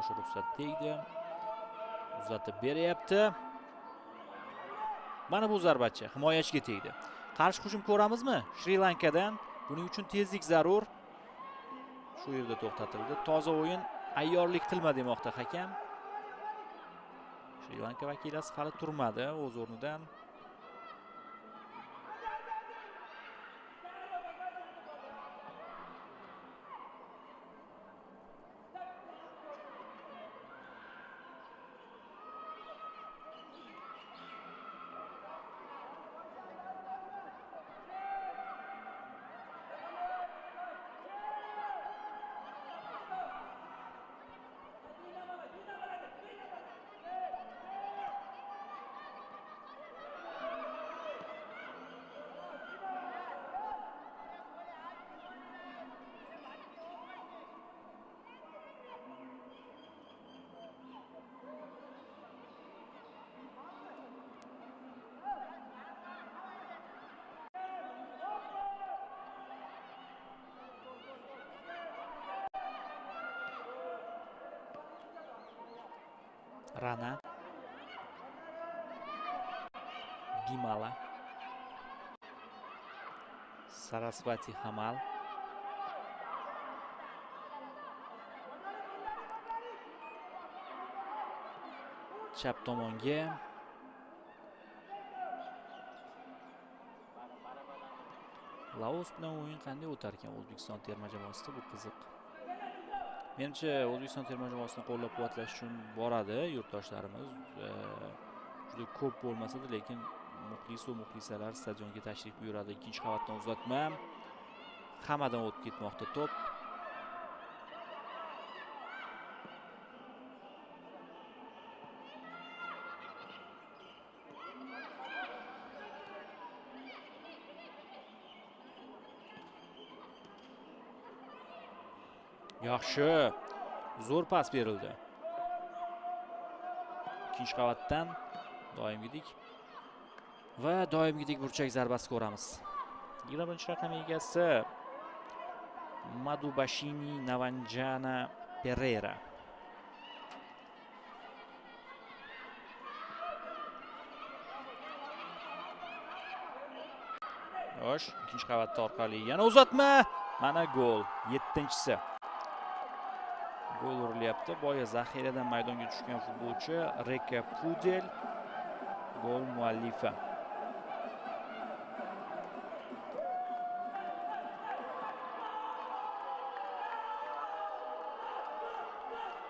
o'sha ruxsat tegdi. Uzatib beryapti. Mana bu zarbachi himoyachiga tegdi. Qarshi hujum ko'ramizmi? Shri Lankadan. Buning uchun tezlik zarur. Shu yerda to'xtatildi. Toza o'yin, ayyorlik qilma demoqda hakam. Shri Lanka vakilasi hali turmadi o'z o'rnidan. Rana, Gimala, Sarasvati Hamal, chap tomonga Laos bilan o'yin qanday o'tar ekan O'zbekiston terma jamoasida? Bu qiziq. Menimcha O'zbekiston terma jamoasini qo'llab-quvvatlash uchun boradi yurtdoshlarimiz. Juda ko'p bo'lmasa-da, lekin muxlis va muxlisalar stadionga tashrif buyuradi. Ikkinchi qavatdan uzatma. Hammadan o'tib ketmoqda to'p. Yaxshi. Zo'r pas berildi. Ikkinchi qavatdan doimgidek va doimgidek burchak zarbasi ko'ramiz. 20-raqam egasi Madhubashini Navanjana Pereira. Yosh, ikkinchi qavatda orqali yana uzatma. Mana gol, 7-si. Gol urilyapti. Boya zaxiradan maydonga tushgan futbolchi Reka Pudel gol muallifi.